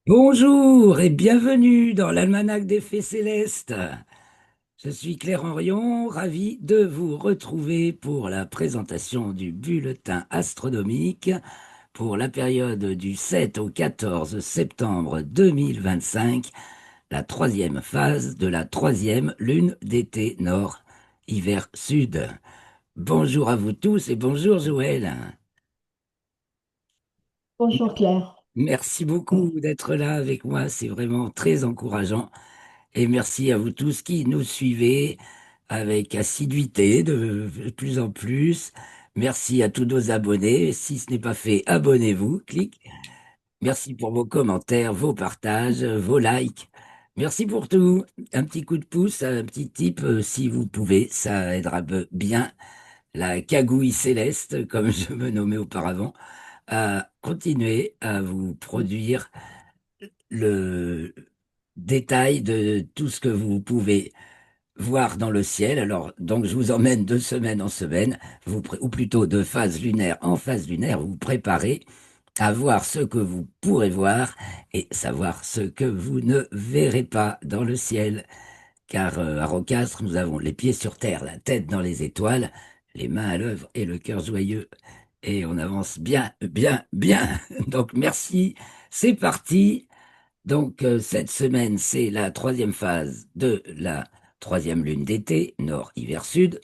Bonjour et bienvenue dans l'Almanach des Fées Célestes. Je suis Claire Henrion, ravi de vous retrouver pour la présentation du bulletin astronomique pour la période du 7 au 14 septembre 2025, la troisième phase de la troisième lune d'été nord, hiver sud. Bonjour à vous tous et bonjour Joël. Bonjour Claire. Merci beaucoup d'être là avec moi, c'est vraiment très encourageant. Et merci à vous tous qui nous suivez avec assiduité de plus en plus. Merci à tous nos abonnés. Si ce n'est pas fait, abonnez-vous, clique. Merci pour vos commentaires, vos partages, vos likes. Merci pour tout. Un petit coup de pouce, un petit tip si vous pouvez, ça aidera bien la cagouille céleste, comme je me nommais auparavant, à continuer à vous produire le détail de tout ce que vous pouvez voir dans le ciel. Alors, donc, je vous emmène de semaine en semaine, ou plutôt de phase lunaire en phase lunaire, vous préparez à voir ce que vous pourrez voir et savoir ce que vous ne verrez pas dans le ciel. Car à Rocastre, nous avons les pieds sur terre, la tête dans les étoiles, les mains à l'œuvre et le cœur joyeux. Et on avance bien, bien, bien. Donc, merci. C'est parti. Donc, cette semaine, c'est la troisième phase de la troisième lune d'été, nord, hiver, sud.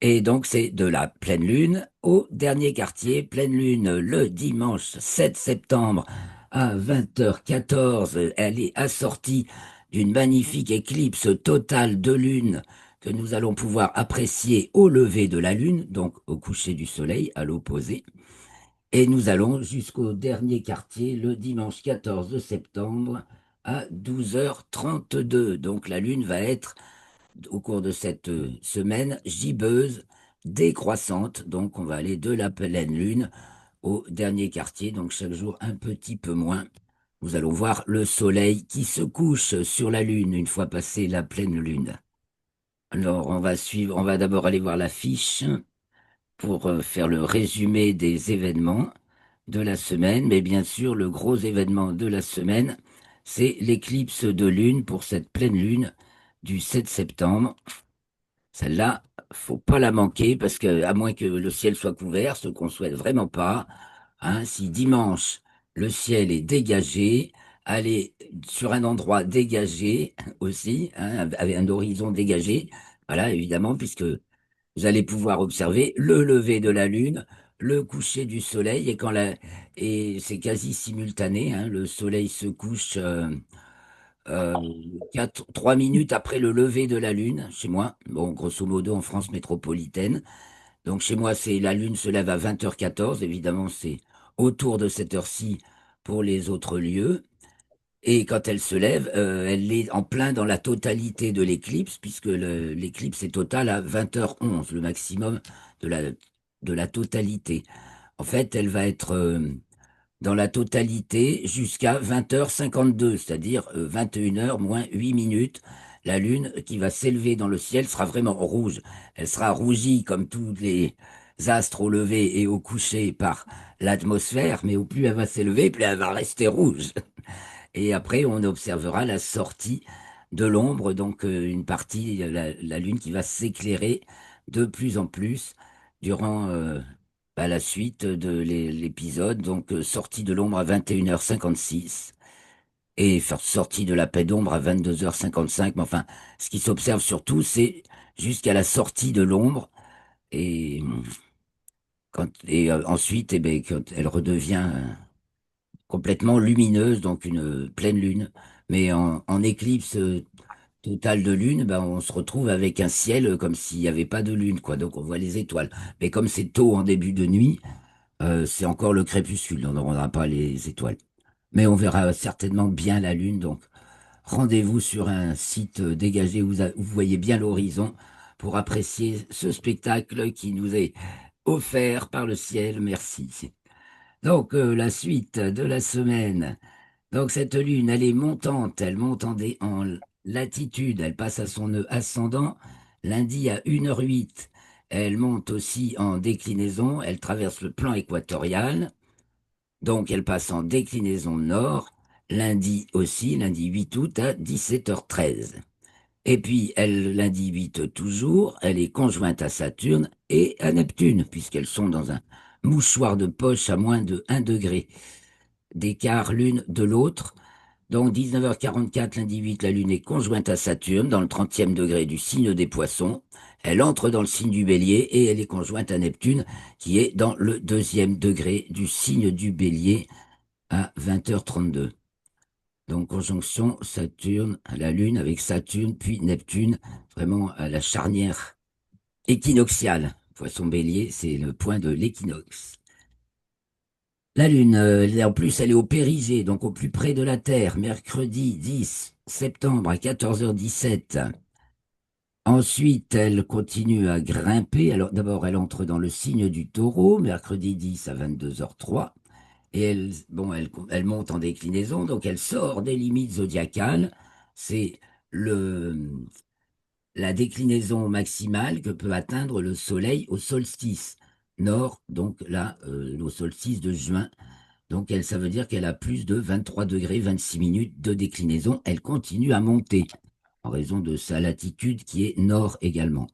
Et donc, c'est de la pleine lune au dernier quartier, pleine lune le dimanche 7 septembre à 20h14. Elle est assortie d'une magnifique éclipse totale de lune que nous allons pouvoir apprécier au lever de la lune, donc au coucher du soleil, à l'opposé. Et nous allons jusqu'au dernier quartier le dimanche 14 septembre à 12h32. Donc la Lune va être, au cours de cette semaine, gibbeuse, décroissante. Donc on va aller de la pleine Lune au dernier quartier. Donc chaque jour un petit peu moins. Nous allons voir le Soleil qui se couche sur la Lune une fois passée la pleine Lune. Alors on va d'abord aller voir l'affiche pour faire le résumé des événements de la semaine. Mais bien sûr, le gros événement de la semaine, c'est l'éclipse de lune pour cette pleine lune du 7 septembre. Celle-là, faut pas la manquer parce que, à moins que le ciel soit couvert, ce qu'on souhaite vraiment pas, hein, si dimanche le ciel est dégagé, allez sur un endroit dégagé aussi, hein, avec un horizon dégagé, voilà, évidemment, puisque vous allez pouvoir observer le lever de la lune, le coucher du soleil, et c'est quasi simultané, hein, le soleil se couche 3 minutes après le lever de la lune, chez moi, bon, grosso modo en France métropolitaine. Donc chez moi, c'est la lune se lève à 20h14, évidemment, c'est autour de cette heure-ci pour les autres lieux. Et quand elle se lève, elle est en plein dans la totalité de l'éclipse, puisque l'éclipse est totale à 20h11, le maximum de la totalité. En fait, elle va être dans la totalité jusqu'à 20h52, c'est-à-dire 21h moins 8 minutes. La Lune qui va s'élever dans le ciel sera vraiment rouge. Elle sera rougie comme tous les astres au lever et au coucher par l'atmosphère, mais au plus elle va s'élever, plus elle va rester rouge. Et après, on observera la sortie de l'ombre, donc une partie, la Lune qui va s'éclairer de plus en plus durant la suite de l'épisode. Donc, sortie de l'ombre à 21h56 et sortie de la pénombre à 22h55. Mais enfin, ce qui s'observe surtout, c'est jusqu'à la sortie de l'ombre. Et, ensuite, eh ben, quand elle redevient complètement lumineuse, donc une pleine lune. Mais en éclipse totale de lune, ben, on se retrouve avec un ciel comme s'il n'y avait pas de lune, quoi. Donc on voit les étoiles. Mais comme c'est tôt en début de nuit, c'est encore le crépuscule. On n'aura pas les étoiles. Mais on verra certainement bien la lune. Donc rendez-vous sur un site dégagé où vous voyez bien l'horizon pour apprécier ce spectacle qui nous est offert par le ciel. Merci. Donc, la suite de la semaine. Donc, cette lune, elle est montante, elle monte en latitude, elle passe à son nœud ascendant lundi à 1h08. Elle monte aussi en déclinaison, elle traverse le plan équatorial, donc elle passe en déclinaison nord lundi aussi, lundi 8 août à 17h13. Et puis, elle, lundi 8 toujours, elle est conjointe à Saturne et à Neptune, puisqu'elles sont dans un mouchoir de poche à moins de 1 degré d'écart l'une de l'autre. Donc 19h44, lundi 8, la Lune est conjointe à Saturne dans le 30e degré du signe des Poissons. Elle entre dans le signe du Bélier et elle est conjointe à Neptune qui est dans le 2e degré du signe du Bélier à 20h32. Donc conjonction Saturne, la Lune avec Saturne puis Neptune, vraiment à la charnière équinoxiale. Poisson Bélier, c'est le point de l'équinoxe. La Lune, en plus, elle est au périgée, donc au plus près de la Terre, mercredi 10 septembre à 14h17. Ensuite, elle continue à grimper. Alors, d'abord, elle entre dans le signe du Taureau, mercredi 10 à 22h03. Et elle, bon, elle monte en déclinaison, donc elle sort des limites zodiacales. C'est le, la déclinaison maximale que peut atteindre le Soleil au solstice nord, donc là, au solstice de juin. Donc, ça veut dire qu'elle a plus de 23 degrés 26 minutes de déclinaison. Elle continue à monter en raison de sa latitude qui est nord également.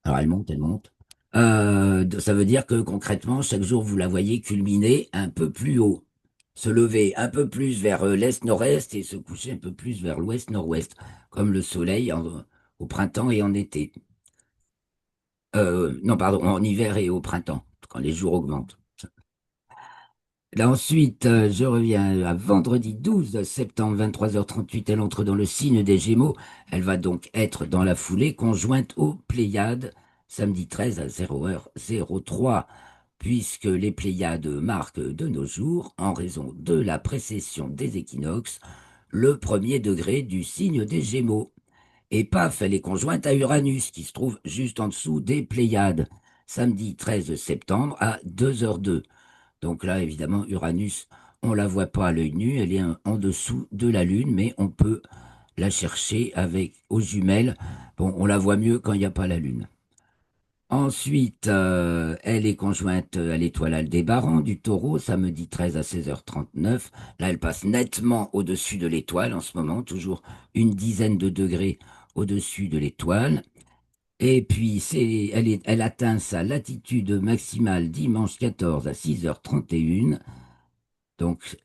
Alors, elle monte, elle monte. Ça veut dire que concrètement, chaque jour, vous la voyez culminer un peu plus haut, se lever un peu plus vers l'est-nord-est et se coucher un peu plus vers l'ouest-nord-ouest, comme le soleil au printemps et en été. Non, pardon, en hiver et au printemps, quand les jours augmentent. Là, ensuite, je reviens à vendredi 12 septembre, 23h38. Elle entre dans le signe des Gémeaux. Elle va donc être dans la foulée conjointe aux Pléiades, samedi 13 à 0h03, puisque les Pléiades marquent de nos jours, en raison de la précession des équinoxes, le premier degré du signe des Gémeaux. Et paf, elle est conjointe à Uranus, qui se trouve juste en dessous des Pléiades, samedi 13 septembre à 2h02. Donc là, évidemment, Uranus, on la voit pas à l'œil nu, elle est en dessous de la Lune, mais on peut la chercher avec aux jumelles. Bon, on la voit mieux quand il n'y a pas la Lune. Ensuite, elle est conjointe à l'étoile Aldébaran du Taureau, samedi 13 à 16h39. Là, elle passe nettement au-dessus de l'étoile en ce moment, toujours une dizaine de degrés au-dessus de l'étoile. Et puis, elle atteint sa latitude maximale dimanche 14 à 6h31. Donc,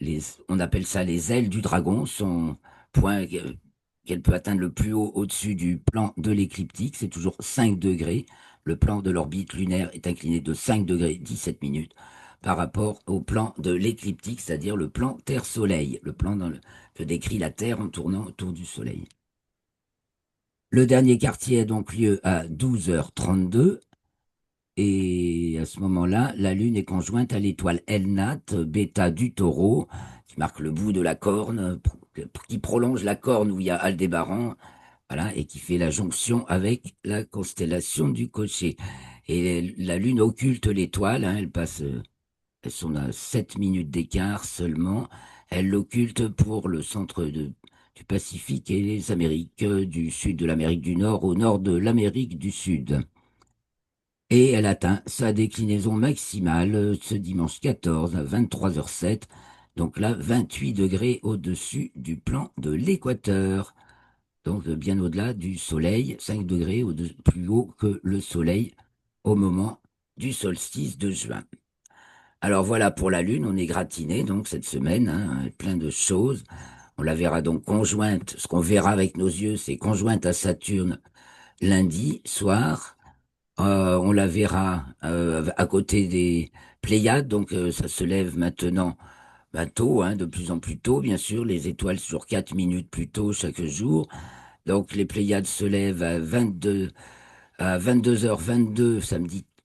on appelle ça les ailes du dragon, son point qu'elle peut atteindre le plus haut au-dessus du plan de l'écliptique, c'est toujours 5 degrés. Le plan de l'orbite lunaire est incliné de 5 degrés 17 minutes par rapport au plan de l'écliptique, c'est-à-dire le plan Terre-Soleil, le plan que décrit la Terre en tournant autour du Soleil. Le dernier quartier a donc lieu à 12h32. Et à ce moment-là, la Lune est conjointe à l'étoile Elnat, bêta du Taureau, qui marque le bout de la corne, qui prolonge la corne où il y a Aldébaran, voilà, et qui fait la jonction avec la constellation du Cocher. Et la Lune occulte l'étoile, hein, elles sont à 7 minutes d'écart seulement. Elle l'occulte pour le centre du Pacifique et les Amériques du sud de l'Amérique du Nord au nord de l'Amérique du Sud. Et elle atteint sa déclinaison maximale ce dimanche 14 à 23h07, donc là 28 degrés au-dessus du plan de l'équateur, donc bien au-delà du Soleil, 5 degrés plus haut que le Soleil au moment du solstice de juin. Alors voilà pour la Lune, on est gratiné donc cette semaine, hein, plein de choses. On la verra donc conjointe, ce qu'on verra avec nos yeux, c'est conjointe à Saturne lundi soir. On la verra à côté des Pléiades, donc ça se lève maintenant tôt, hein, de plus en plus tôt, bien sûr. Les étoiles sur 4 minutes plus tôt chaque jour. Donc les Pléiades se lèvent à 22h22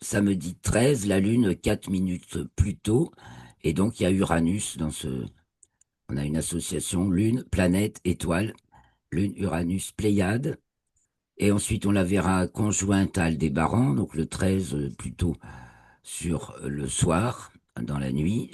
samedi 13, la Lune 4 minutes plus tôt. Et donc il y a Uranus dans on a une association Lune, planète, étoile, Lune, Uranus, Pléiades. Et ensuite, on la verra conjointe à Aldébaran, donc le 13 plutôt sur le soir, dans la nuit.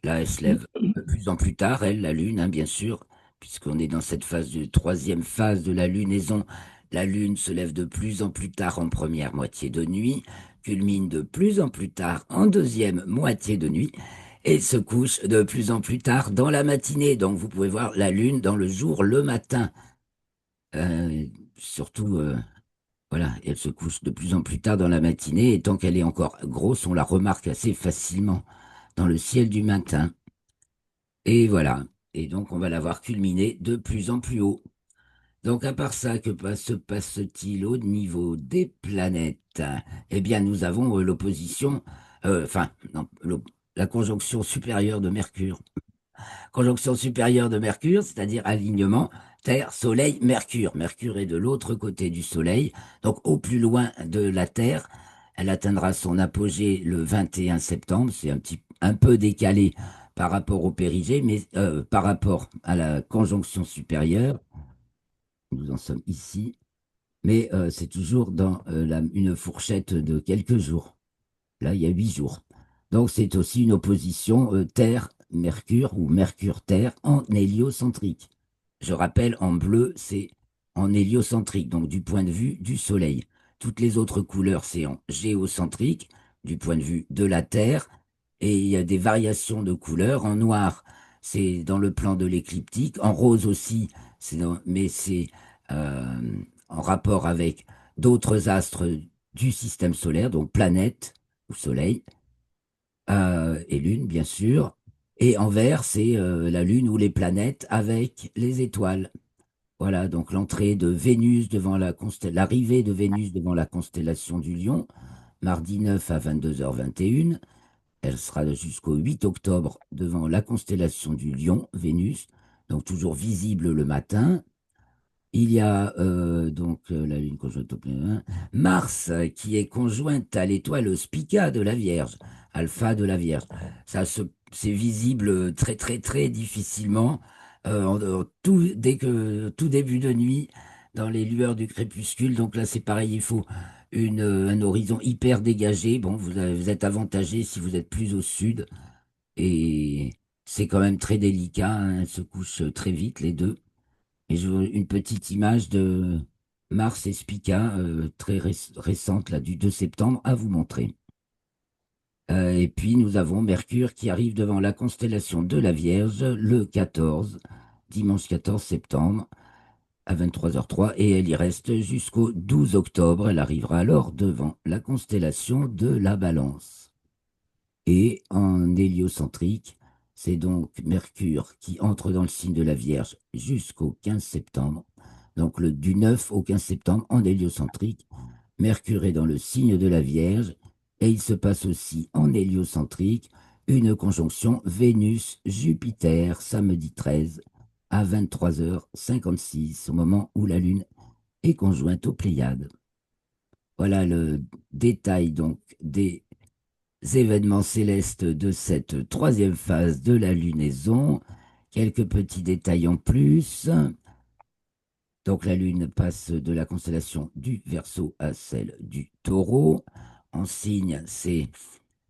Là, elle se lève de plus en plus tard, elle, la Lune, hein, bien sûr, puisqu'on est dans cette phase de troisième phase de la lunaison. La Lune se lève de plus en plus tard en première moitié de nuit, culmine de plus en plus tard en deuxième moitié de nuit. et se couche de plus en plus tard dans la matinée. Donc vous pouvez voir la Lune dans le jour le matin. Surtout, voilà, elle se couche de plus en plus tard dans la matinée, et tant qu'elle est encore grosse, on la remarque assez facilement dans le ciel du matin. Et voilà. Et donc on va la voir culminer de plus en plus haut. Donc, à part ça, se passe-t-il au niveau des planètes? Eh bien, nous avons l'opposition, enfin, non, la conjonction supérieure de Mercure. Conjonction supérieure de Mercure, c'est-à-dire alignement Terre, Soleil, Mercure. Mercure est de l'autre côté du Soleil, donc au plus loin de la Terre. Elle atteindra son apogée le 21 septembre. C'est un peu décalé par rapport au périgée, mais par rapport à la conjonction supérieure. Nous en sommes ici, mais c'est toujours dans une fourchette de quelques jours. Là, il y a 8 jours. Donc, c'est aussi une opposition Terre-Mercure ou Mercure-Terre en héliocentrique. Je rappelle, en bleu, c'est en héliocentrique, donc du point de vue du Soleil. Toutes les autres couleurs, c'est en géocentrique, du point de vue de la Terre. Et il y a des variations de couleurs. En noir, c'est dans le plan de l'écliptique. En rose aussi, mais c'est euh, en rapport avec d'autres astres du système solaire, donc planètes ou Soleil, et Lune, bien sûr. Et en vert, c'est la Lune ou les planètes avec les étoiles. Voilà, donc l'entrée de Vénus devant l'arrivée de Vénus devant la constellation du Lion, mardi 9 à 22h21. Elle sera jusqu'au 8 octobre devant la constellation du Lion, Vénus, donc toujours visible le matin. Il y a la Lune conjointe au plein Mars qui est conjointe à l'étoile Spica de la Vierge, Alpha de la Vierge. C'est visible très très très difficilement dès que tout début de nuit dans les lueurs du crépuscule. Donc là c'est pareil, il faut un horizon hyper dégagé. Bon, vous êtes avantagé si vous êtes plus au sud et c'est quand même très délicat, hein. Elles se couchent très vite les deux. Et je veux une petite image de Mars et Spica, très récente, là, du 2 septembre, à vous montrer. Et puis, nous avons Mercure qui arrive devant la constellation de la Vierge le 14, dimanche 14 septembre, à 23h03, et elle y reste jusqu'au 12 octobre. Elle arrivera alors devant la constellation de la Balance. Et en héliocentrique, c'est donc Mercure qui entre dans le signe de la Vierge jusqu'au 15 septembre. Donc du 9 au 15 septembre en héliocentrique, Mercure est dans le signe de la Vierge et il se passe aussi en héliocentrique une conjonction Vénus-Jupiter samedi 13 à 23h56 au moment où la Lune est conjointe aux Pléiades. Voilà le détail donc des événements célestes de cette troisième phase de la lunaison. Quelques petits détails en plus. Donc la Lune passe de la constellation du Verseau à celle du Taureau. En signe,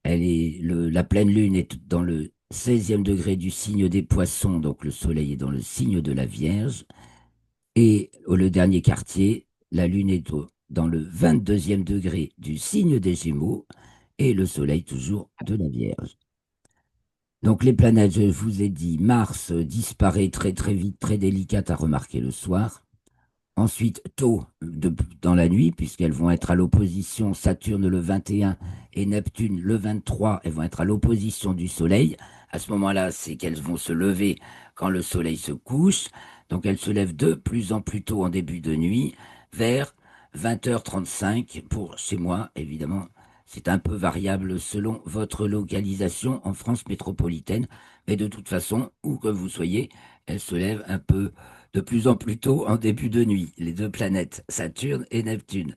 la pleine Lune est dans le 16e degré du signe des Poissons, donc le Soleil est dans le signe de la Vierge. Et le dernier quartier, la Lune est dans le 22e degré du signe des Gémeaux et le Soleil toujours de la Vierge. Donc les planètes, je vous ai dit, Mars disparaît très très vite, très délicate à remarquer le soir. Ensuite, tôt dans la nuit, puisqu'elles vont être à l'opposition, Saturne le 21 et Neptune le 23, elles vont être à l'opposition du Soleil. À ce moment-là, c'est qu'elles vont se lever quand le Soleil se couche. Donc elles se lèvent de plus en plus tôt en début de nuit, vers 20h35 pour chez moi, évidemment. C'est un peu variable selon votre localisation en France métropolitaine, mais de toute façon, où que vous soyez, elles se lèvent un peu de plus en plus tôt en début de nuit, les deux planètes, Saturne et Neptune.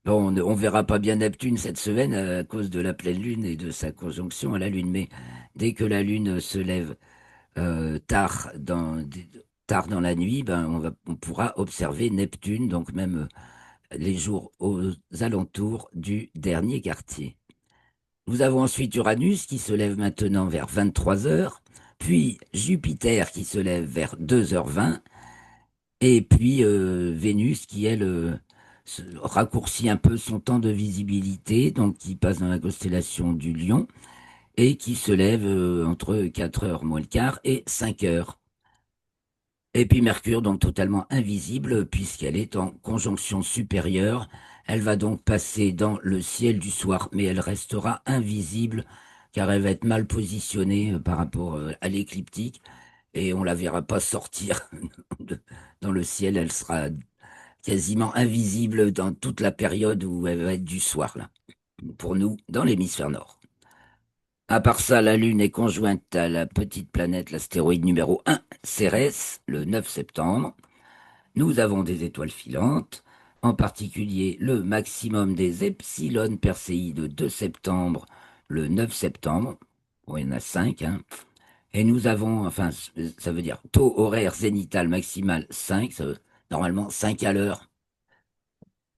Bon, on ne verra pas bien Neptune cette semaine à cause de la pleine lune et de sa conjonction à la lune, mais dès que la lune se lève euh, tard dans, tard dans la nuit, ben, on pourra observer Neptune, donc même les jours aux alentours du dernier quartier. Nous avons ensuite Uranus qui se lève maintenant vers 23 heures, puis Jupiter qui se lève vers 2h20, et puis Vénus qui, elle, raccourcit un peu son temps de visibilité, donc qui passe dans la constellation du Lion et qui se lève entre 4 heures moins le quart et 5 heures. Et puis Mercure, donc totalement invisible, puisqu'elle est en conjonction supérieure. Elle va donc passer dans le ciel du soir, mais elle restera invisible, car elle va être mal positionnée par rapport à l'écliptique, et on la verra pas sortir de- dans le ciel. Elle sera quasiment invisible dans toute la période où elle va être du soir, là, pour nous, dans l'hémisphère nord. À part ça, la Lune est conjointe à la petite planète, l'astéroïde numéro 1, Cérès, le 9 septembre. Nous avons des étoiles filantes, en particulier le maximum des Epsilon Persei de 2 septembre, le 9 septembre. Bon, il y en a 5, hein. Et nous avons, enfin, ça veut dire taux horaire zénital maximal 5, normalement 5 à l'heure,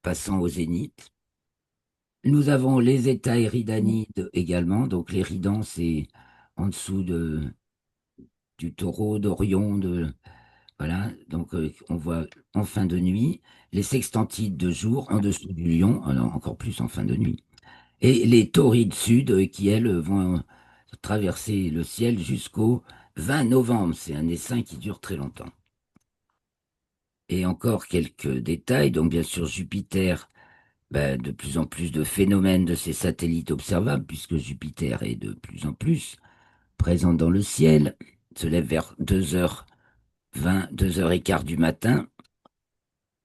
passant au zénith. Nous avons les états éridanides également, donc l'éridan, c'est en dessous du taureau, d'Orion, voilà, donc on voit en fin de nuit, les sextantides de jour en dessous du lion, alors encore plus en fin de nuit, et les taurides sud qui, elles, vont traverser le ciel jusqu'au 20 novembre. C'est un essaim qui dure très longtemps. Et encore quelques détails, donc bien sûr Jupiter, ben, de plus en plus de phénomènes de ces satellites observables, puisque Jupiter est de plus en plus présent dans le ciel, se lève vers 2h20, 2h15 du matin.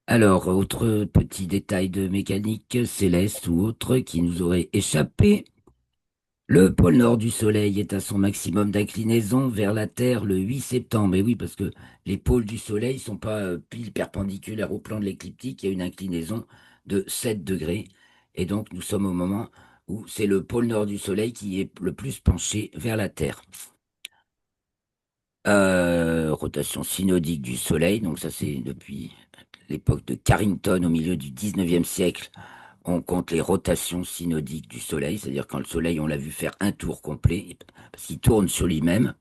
Alors, autre petit détail de mécanique céleste ou autre qui nous aurait échappé. Le pôle nord du Soleil est à son maximum d'inclinaison vers la Terre le 8 septembre. Et oui, parce que les pôles du Soleil sont pas pile perpendiculaires au plan de l'écliptique, il y a une inclinaison de 7 degrés. Et donc, nous sommes au moment où c'est le pôle nord du Soleil qui est le plus penché vers la Terre. Rotation synodique du Soleil, donc ça c'est depuis l'époque de Carrington au milieu du 19e siècle. On compte les rotations synodiques du Soleil, c'est-à-dire quand le Soleil, on l'a vu faire un tour complet, parce qu'il tourne sur lui-même,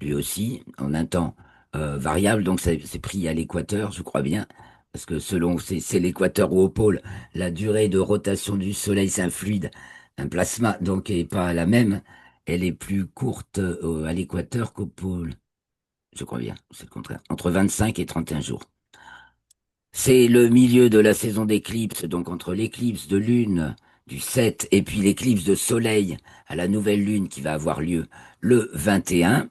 lui aussi, en un temps variable, donc c'est pris à l'équateur, je crois bien, parce que selon, c'est l'équateur ou au pôle, la durée de rotation du Soleil, c'est un fluide, un plasma, donc n'est pas la même, elle est plus courte à l'équateur qu'au pôle, je crois bien, c'est le contraire, entre 25 et 31 jours. C'est le milieu de la saison d'éclipse, donc entre l'éclipse de lune du 7 et puis l'éclipse de soleil à la nouvelle lune qui va avoir lieu le 21.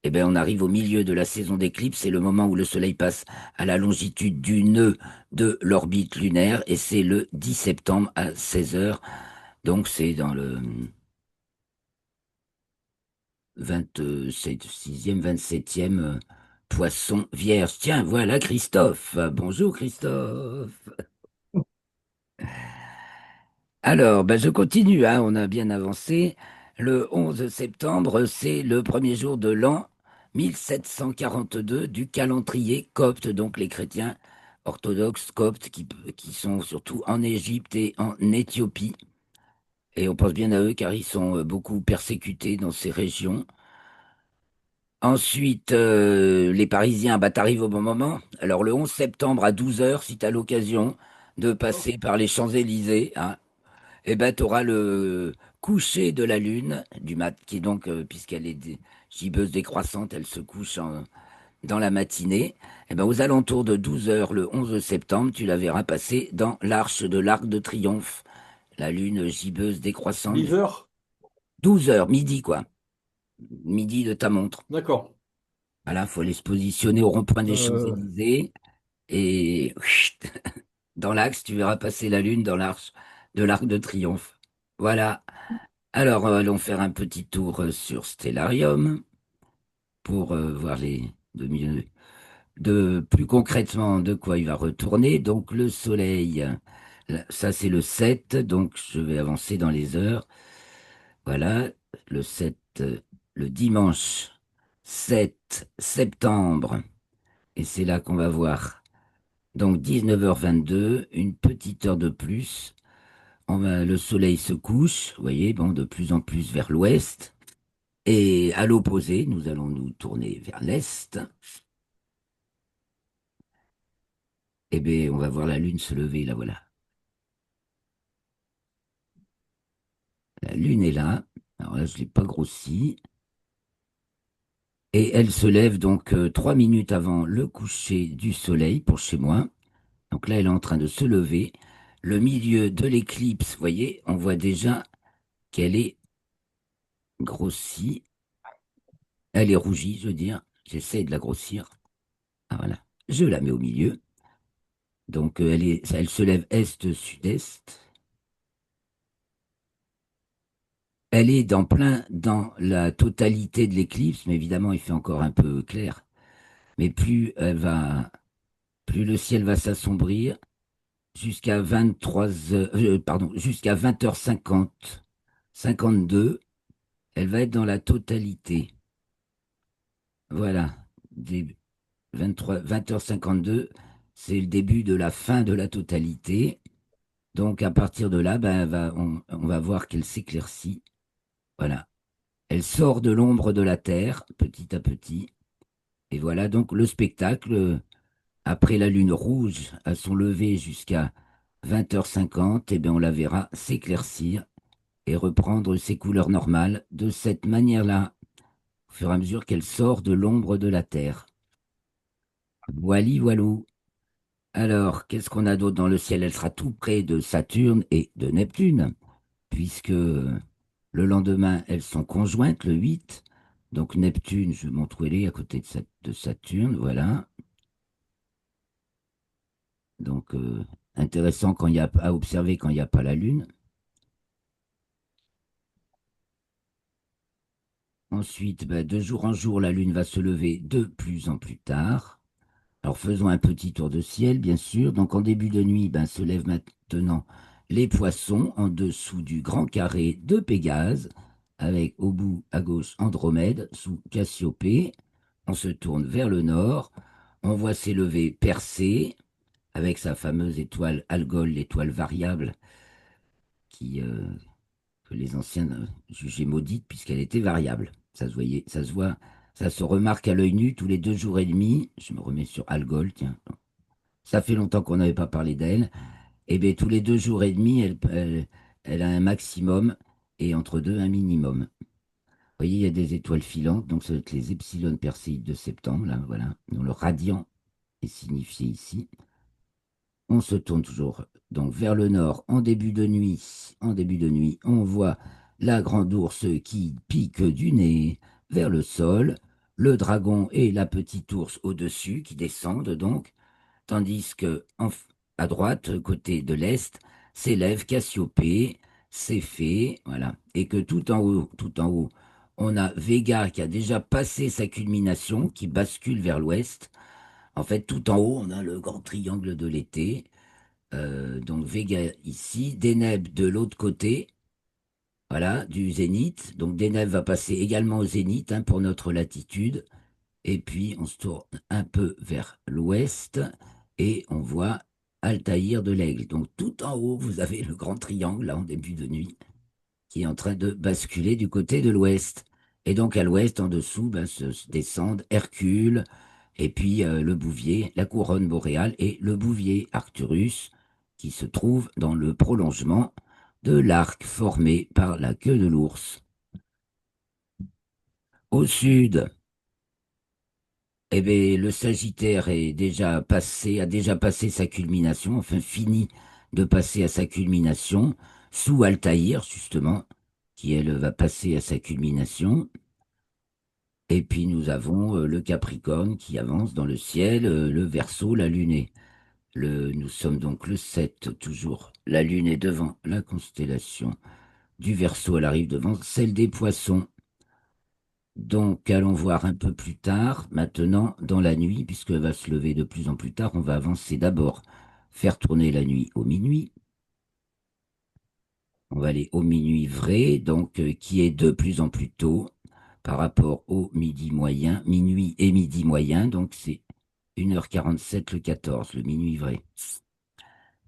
Eh bien, on arrive au milieu de la saison d'éclipse, c'est le moment où le soleil passe à la longitude du nœud de l'orbite lunaire et c'est le 10 septembre à 16 heures. Donc c'est dans le 26e, 27e poisson vierge. Tiens, voilà Christophe. Bonjour Christophe. Alors, ben je continue, hein, on a bien avancé. Le 11 septembre, c'est le premier jour de l'an 1742 du calendrier copte, donc les chrétiens orthodoxes coptes qui sont surtout en Égypte et en Éthiopie. Et on pense bien à eux car ils sont beaucoup persécutés dans ces régions. Ensuite, les Parisiens, bah, t'arrives au bon moment. Alors, le 11 septembre à 12 heures, si tu as l'occasion de passer par les Champs-Élysées, hein, eh ben, tu auras le coucher de la lune, qui est donc, puisqu'elle est gibbeuse décroissante, elle se couche dans la matinée. Eh ben, aux alentours de 12 heures, le 11 septembre, tu la verras passer dans l'Arc de Triomphe, la lune gibbeuse décroissante. 10 heures? 12 heures, midi, quoi. Midi de ta montre. D'accord. Voilà, faut aller se positionner au rond-point des Euh, Champs-Élysées et dans l'axe, tu verras passer la lune dans l'Arc de Triomphe. Voilà. Alors, allons faire un petit tour sur Stellarium pour voir plus concrètement de quoi il va retourner. Donc, le Soleil, ça c'est le 7, donc je vais avancer dans les heures. Voilà, le 7, le dimanche 7 septembre, et c'est là qu'on va voir. Donc, 19h22, une petite heure de plus. Le Soleil se couche, vous voyez, bon, de plus en plus vers l'ouest. Et à l'opposé, nous allons nous tourner vers l'est. Eh bien, on va voir la Lune se lever, là, voilà. La Lune est là. Alors là, je ne l'ai pas grossi. Et elle se lève donc 3 minutes avant le coucher du soleil pour chez moi. Donc là, elle est en train de se lever. Le milieu de l'éclipse, vous voyez, on voit déjà qu'elle est grossie. Elle est rougie, je veux dire. J'essaie de la grossir. Ah voilà. Je la mets au milieu. Donc elle se lève est-sud-est. Elle est dans plein dans la totalité de l'éclipse, mais évidemment, il fait encore un peu clair. Mais plus le ciel va s'assombrir jusqu'à 23 heures, pardon, jusqu'à 20h50, 52, elle va être dans la totalité. Voilà, des 20h52, c'est le début de la fin de la totalité. Donc à partir de là, ben, on va voir qu'elle s'éclaircit. Voilà, elle sort de l'ombre de la Terre petit à petit. Et voilà donc le spectacle. Après la lune rouge à son lever jusqu'à 20h50, eh bien on la verra s'éclaircir et reprendre ses couleurs normales de cette manière-là, au fur et à mesure qu'elle sort de l'ombre de la Terre. Voili voilou. Alors, qu'est-ce qu'on a d'autre dans le ciel? Elle sera tout près de Saturne et de Neptune, puisque le lendemain, elles sont conjointes, le 8. Donc Neptune, je montre où elle est, à côté de Saturne, voilà. Donc intéressant quand il y a à observer quand il n'y a pas la Lune. Ensuite, ben, de jour en jour, la Lune va se lever de plus en plus tard. Alors faisons un petit tour de ciel, bien sûr. Donc en début de nuit, ben, se lèvent maintenant les poissons en dessous du grand carré de Pégase, avec au bout à gauche Andromède sous Cassiopée. On se tourne vers le nord. On voit s'élever Persée avec sa fameuse étoile Algol, l'étoile variable qui, que les anciens jugeaient maudite puisqu'elle était variable. Ça se voyait, ça se voit, ça se remarque à l'œil nu tous les 2 jours et demi. Je me remets sur Algol, tiens. Ça fait longtemps qu'on n'avait pas parlé d'elle. Et bien, tous les 2 jours et demi, elle a un maximum et entre deux, un minimum. Vous voyez, il y a des étoiles filantes, donc ça va être les epsilon perséides de septembre, là, voilà, dont le radian est signifié ici. On se tourne toujours donc vers le nord en début de nuit. En début de nuit, on voit la grande ours qui pique du nez vers le sol, le dragon et la petite ours au-dessus qui descendent donc, tandis que à droite, côté de l'est, s'élève Cassiopée, Céphée, voilà, et que tout en haut, on a Vega qui a déjà passé sa culmination, qui bascule vers l'ouest. En fait, tout en haut, on a le grand triangle de l'été. Donc Vega ici, Deneb de l'autre côté, voilà, du zénith. Donc Deneb va passer également au zénith hein, pour notre latitude. Et puis on se tourne un peu vers l'ouest et on voit Altaïr de l'Aigle. Donc tout en haut, vous avez le grand triangle là en début de nuit qui est en train de basculer du côté de l'ouest. Et donc à l'ouest, en dessous, ben, se descendent Hercule, et puis le Bouvier, la couronne boréale et le Bouvier Arcturus, qui se trouve dans le prolongement de l'arc formé par la queue de l'ours. Au sud, eh bien, le Sagittaire est déjà passé, a déjà passé sa culmination, enfin fini de passer à sa culmination, sous Altaïr, justement, qui elle va passer à sa culmination. Et puis nous avons le Capricorne qui avance dans le ciel, le Verseau, la Lune est nous sommes donc le 7 toujours. La Lune est devant la constellation du Verseau, elle arrive devant celle des Poissons. Donc allons voir un peu plus tard, maintenant dans la nuit, puisqu'elle va se lever de plus en plus tard, on va avancer d'abord, faire tourner la nuit au minuit. On va aller au minuit vrai, donc qui est de plus en plus tôt par rapport au midi moyen, minuit et midi moyen, donc c'est 1h47 le 14, le minuit vrai.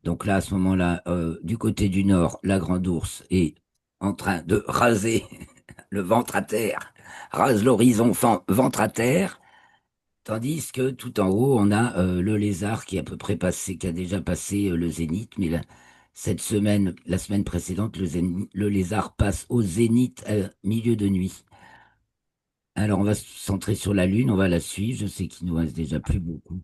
Donc là, à ce moment-là, du côté du nord, la grande ours est en train de raser le ventre à terre, rase l'horizon ventre à terre, tandis que tout en haut, on a le lézard qui est à peu près passé, qui a déjà passé le zénith, mais là, Cette semaine, la semaine précédente, le lézard passe au zénith à milieu de nuit. Alors, on va se centrer sur la Lune, on va la suivre. Je sais qu'il nous reste déjà plus beaucoup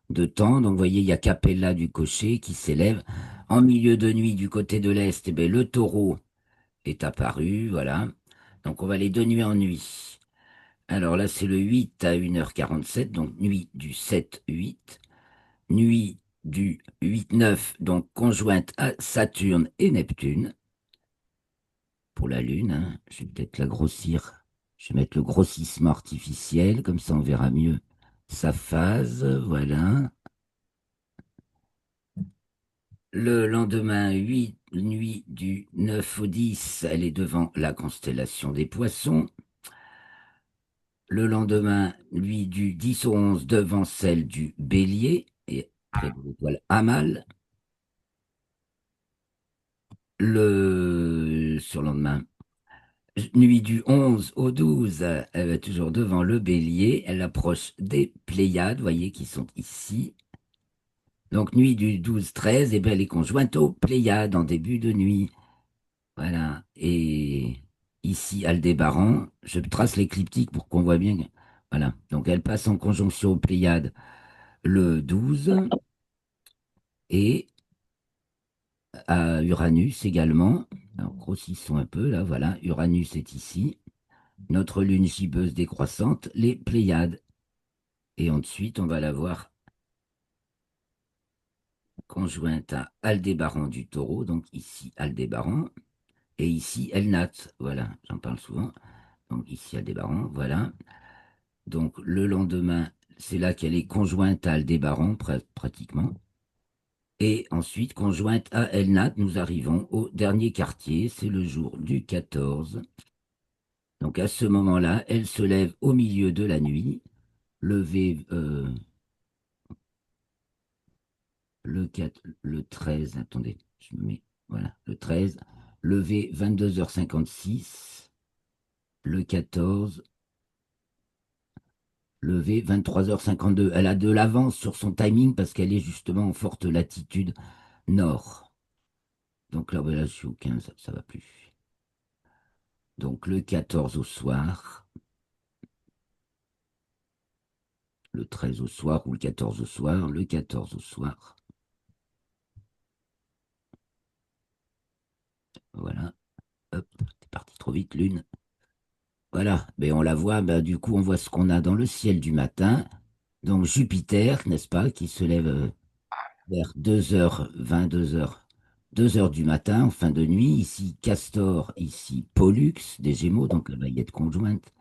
de temps. Donc, vous voyez, il y a Capella du cocher qui s'élève. En milieu de nuit, du côté de l'Est, eh ben, le taureau est apparu. Voilà. Donc, on va les deux nuits en nuit. Alors là, c'est le 8 à 1h47, donc nuit du 7-8. Nuit du 8-9, donc conjointe à Saturne et Neptune. Pour la Lune, hein. Je vais peut-être la grossir. Je vais mettre le grossissement artificiel, comme ça on verra mieux sa phase. Voilà. Le lendemain, 8 nuit du 9 au 10, elle est devant la constellation des Poissons. Le lendemain, nuit du 10 au 11, devant celle du Bélier, et près de l'étoile Amal. Le surlendemain, nuit du 11 au 12, elle est toujours devant le Bélier. Elle approche des Pléiades, vous voyez, qui sont ici. Donc, nuit du 12-13, eh ben, elle est conjointe aux Pléiades en début de nuit. Voilà. Et ici, Aldébaran, je trace l'écliptique pour qu'on voit bien. Voilà. Donc, elle passe en conjonction aux Pléiades le 12 et à Uranus également. Alors, grossissons un peu, là, voilà. Uranus est ici. Notre lune gibbeuse décroissante, les Pléiades. Et ensuite, on va la voir conjointe à Aldébaran du Taureau, donc ici Aldébaran, et ici Elnat, voilà, j'en parle souvent. Donc ici Aldébaran, voilà. Donc le lendemain, c'est là qu'elle est conjointe à Aldébaran, pratiquement. Et ensuite, conjointe à Elnat, nous arrivons au dernier quartier, c'est le jour du 14. Donc à ce moment-là, elle se lève au milieu de la nuit, levée le 4, le 13, attendez, je me mets, voilà, le 13, levé 22h56, le 14, levé 23h52. Elle a de l'avance sur son timing parce qu'elle est justement en forte latitude nord. Donc là, voilà, je suis au 15, ça va plus. Donc le 14 au soir, le 13 au soir ou le 14 au soir, le 14 au soir. Voilà, hop, t'es parti trop vite, lune. Voilà, mais on la voit, bah, du coup, on voit ce qu'on a dans le ciel du matin. Donc Jupiter, n'est-ce pas, qui se lève vers 2h20, 2h du matin, en fin de nuit. Ici Castor, ici Pollux, des Gémeaux, donc la baguette conjointe.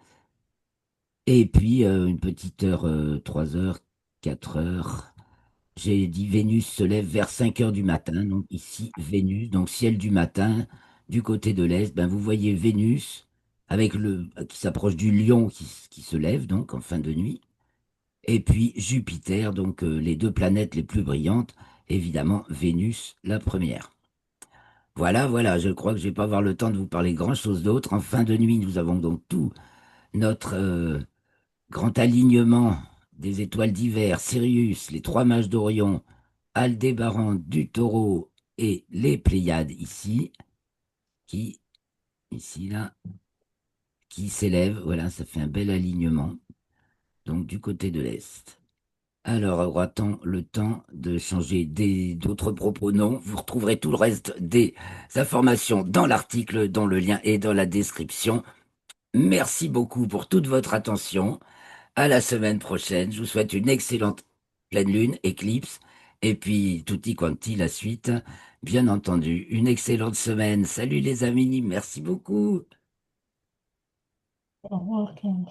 Et puis une petite heure, 3h, 4h. J'ai dit Vénus se lève vers 5h du matin. Donc ici Vénus, donc ciel du matin, du côté de l'Est. Ben, vous voyez Vénus avec qui s'approche du Lion qui se lève donc en fin de nuit. Et puis Jupiter, donc les deux planètes les plus brillantes, évidemment Vénus la première. Voilà, voilà, je crois que je vais pas avoir le temps de vous parler grand-chose d'autre. En fin de nuit, nous avons donc tout notre grand alignement des étoiles d'hiver, Sirius, les trois mages d'Orion, Aldébaran du Taureau et les Pléiades ici, qui, ici, là, qui s'élèvent. Voilà, ça fait un bel alignement, donc du côté de l'Est. Alors, aura-t-on le temps de changer d'autres propos? Non, vous retrouverez tout le reste des informations dans l'article, dans le lien et dans la description. Merci beaucoup pour toute votre attention. À la semaine prochaine. Je vous souhaite une excellente pleine lune, éclipse, et puis tutti quanti la suite. Bien entendu, une excellente semaine. Salut les amis, merci beaucoup. You're welcome.